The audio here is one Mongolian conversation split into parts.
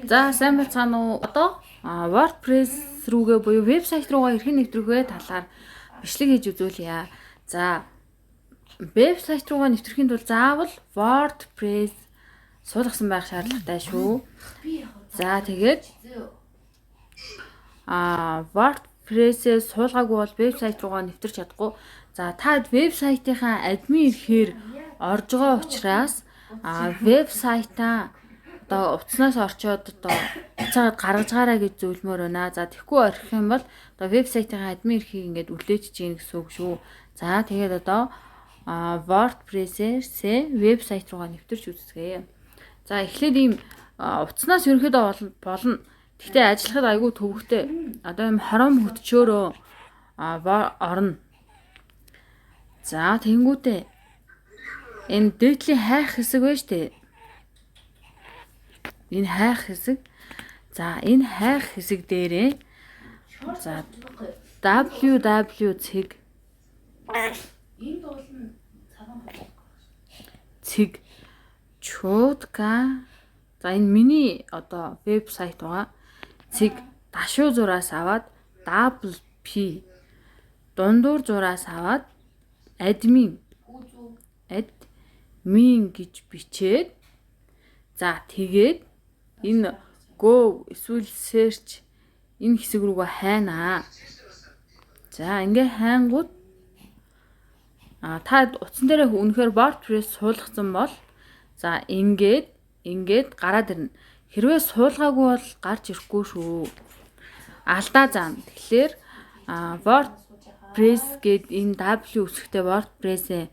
За сайн байцгаана уу? Одоо WordPress рүүгээ буюу вебсайт руугаа хэрхэн нэвтрэх вэ талаар бичлэг хийж үзүүлье. За вебсайт руугаа нэвтрэхийн тулд заавал WordPress суулгасан байх шаардлагатай шүү. За тэгээд WordPress-ээ суулгаагүй бол вебсайт руугаа нэвтэрч чадахгүй. За та вебсайтынхаа админ ихээр орж байгаа учраас вебсайтаа одоо утаснаас орчоод одоо буцаагаад гаргаж гараа гэж зөвлөмөр байна. За тэгэхгүй орхих юм бол одоо вебсайтынхаа админ эрхийг ингээд үлээж чинь гэсэн үг шүү. За тэгээд одоо WordPress-ээ вебсайт руугаа нэвтэрч үзье. За эхлээд ийм утаснаас ерөнхийдөө болно. Гэхдээ ажиллахад айгүй төвөгтэй. Одоо юм хором хөтчөөрөө орно. За тэнгүүтээ энэ дээдлийн хайх хэсэг байна шүү дээ. Энэ хайх хэсэг. За энэ хайх хэсэг дээрээ за www цэг чутка. За энэ миний одоо вебсайт байгаа. Цэг дашуу зураас аваад WP дундуур зураас аваад admin гэж бичээд за тэгээд энэ go эсвэл search энэ хэсэг рүүгээ хайнаа. За ингээ хайнгууд та утсан дээрээ үнэхээр WordPress суулгацсан бол за ингээд гараад ирнэ. Хэрвээ суулгаагүй бол гарч ирэхгүй шүү. Алдаа заана. Тэгэхээр WordPress гээд энэ W үсэгтэй WordPress-ээ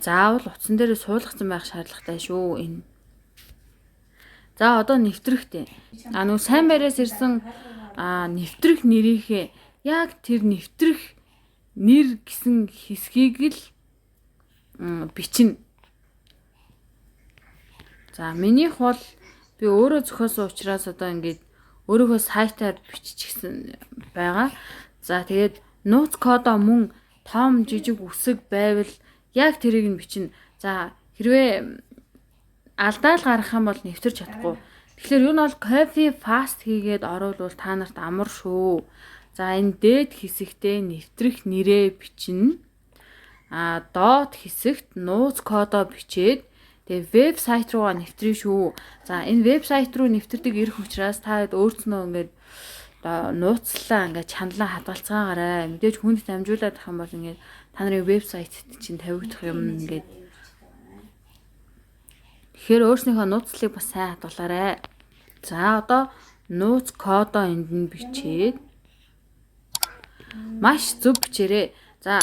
заавал утсан дээрээ суулгацсан байх шаардлагатай шүү. Энэ. За одоо нэвтрэхтэй. Нөө сайн байраас ирсэн нэвтрэх нэрийнхээ яг тэр нэвтрэх нэр гэсэн хэсгийг л бичнэ. За минийх бол би өөрөө зохиосон учраас одоо ингээд өөрийнхөө сайтаар биччихсэн байгаа. За тэгээд нууц кодоо мөн том жижиг үсэг байвал яг тэрийг нь бичнэ. За хэрвээ алдаал гарах юм бол нэвтэрч чадахгүй. Тэгэхээр юу нь бол copy fast хийгээд оруулвал та нарт амар шүү. За энэ дээд хэсэгтээ нэвтрэх нэрээ бичнэ. Дот хэсэгт нууц кодоо бичээд тэгээ вебсайт руугаа нэвтрэх шүү. За энэ вебсайт руу нэвтэрдэг ирэх учраас та өөрснөө ингээд нууцлаа ингээд чаналаа хадгалцгаагаарай. Мэдээж хүнд дамжуулаад ах юм бол ингээд та нарын вебсайт чинь тавигдах юм ингээд. Тэгэхээр өөрснийхөө нууцлыг бас сайн хадгалаарай. За одоо нууц кодоо энд нь бичээд маш зөв бичээрэй. За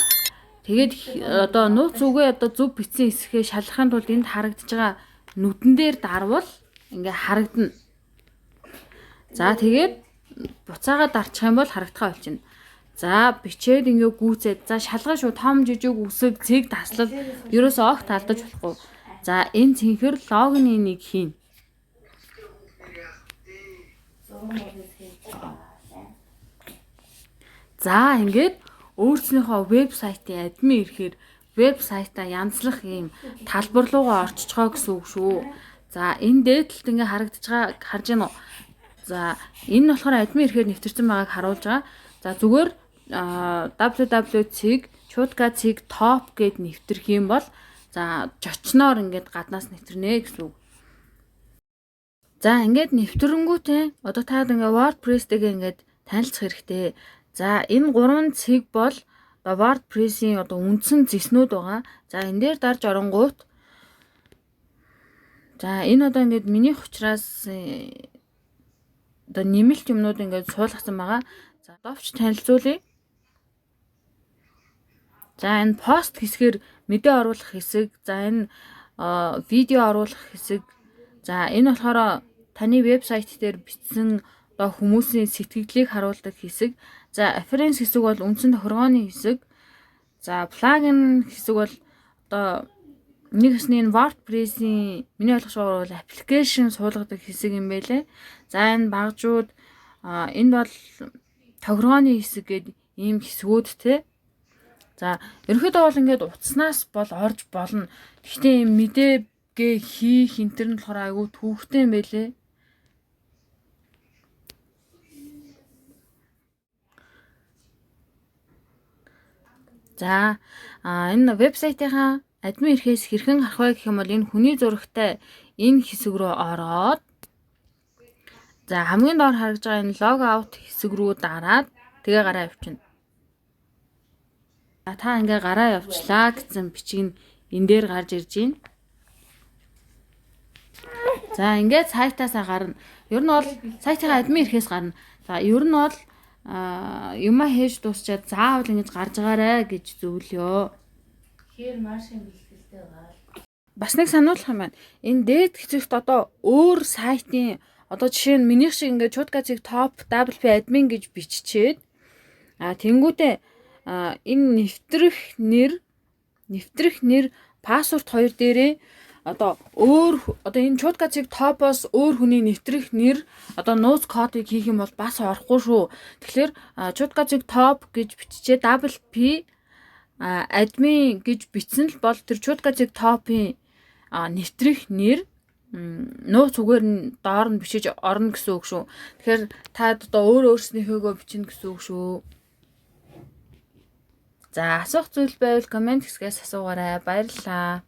тэгээд одоо нууц үгээ одоо зөв бичсэн хэсгээ шалгахын тулд энд харагдаж байгаа нүдэн дээр дарвал ингээ харагдана. За тэгээд буцаага дарчих юм бол харагдахаа болчихно. За бичээд ингээ гүйцээд за шалгах шүү том жижиг үсэг цэг таслал ерөөсөө огт алдаж болохгүй. За энэ цэнхэр логиныг хийн. За ингээд өөрснийхөө вебсайтын админ ирэхээр вебсайтаа янзлах юм талбар руугаа орчиж байгаа гэсэн үг шүү. За энэ дээдлэлт ингээ харагдаж байгаа харж байна уу? За энэ нь болохоор админ ирэхээр нэвтэрсэн байгааг харуулж байгаа. За зүгээр www.cig.top гэд нэвтрэх юм бол за жочноор ингээд гаднаас нэвтрнэ гэсэн үг. За ингээд нэвтрэнгүүтээ одоо таад ингээ WordPress-тэйгээ ингээд танилцах хэрэгтэй. За энэ 3 цэг бол WordPress-ийн одоо үндсэн зэснүүд байгаа. За энэ дээр дарж оронгууд за энэ одоо ингээд минийх учраас одоо нэмэлт юмнууд ингээд суулгасан байгаа. За довч танилцуулъя. За энэ пост хэсгээр мэдээ оруулах хэсэг, за энэ видео оруулах хэсэг. За энэ болохоор таны вебсайт дээр бичсэн одоо хүмүүсийн сэтгэлдлийг харуулдаг хэсэг. За reference хэсэг бол үндсэн тохиргооны хэсэг. За плагин хэсэг бол одоо нэг хэсний WordPress-ийн миний ойлгохоор бол application суулгадаг хэсэг юм байлээ. За энэ багжууд энэ бол тохиргооны хэсэг гэдэг ийм хэсгүүд те. За ерөнхийдөө бол ингээд утаснаас бол орж болно. Гэхдээ юм мэдээгээ хийх энэ төр нь болохоор айгүй төвөгтэй юм байлээ. За энэ вебсайтынхаа админ эрхээс хэрхэн харах вэ гэх юм бол энэ хүний зурагтай энэ хэсэг рүү ороод за хамгийн доор харагдж байгаа энэ лог аут хэсэг рүү дараад тэгээ гараа явуулна. За та ингээ гараа явуулчлаа гэсэн бичиг нь энэ дээр гарч ирж байна. За ингээд сайтаасаа гарна. Ер нь бол сайтынхаа админ эрхээс гарна. За ер нь бол юма хийж дуусчаад заавал ингэж гарч байгаарэ гэж зөвлөё. Тэгэхээр маршин бэлтгэлтэй гал. Бас нэг сануулах юм байна. Энэ дээд хэсэгт одоо өөр сайтын одоо жишээ нь минийх шиг ингээд чуткацыг топ WP админ гэж биччихээд тэнгүүтээ энэ нэвтрэх нэр пассворд хоёр дээрээ одоо энэ чуткацыг топоос өөр хүний нэвтрэх нэр одоо нууц кодыг хийх юм бол бас орохгүй шүү. Тэгэхээр чуткацыг топ гэж биччихээ WP админ гэж бичсэн л бол тэр чуткацыг топын нэвтрэх нэр нууц үгээр нь доор нь бичиж орно гэсэн үг шүү. Тэгэхээр та одоо өөрснийхөөгөө бичнэ гэсэн үг шүү. За асуух зүйл байвал комент хэсгээс асуугаарай. Баярлалаа.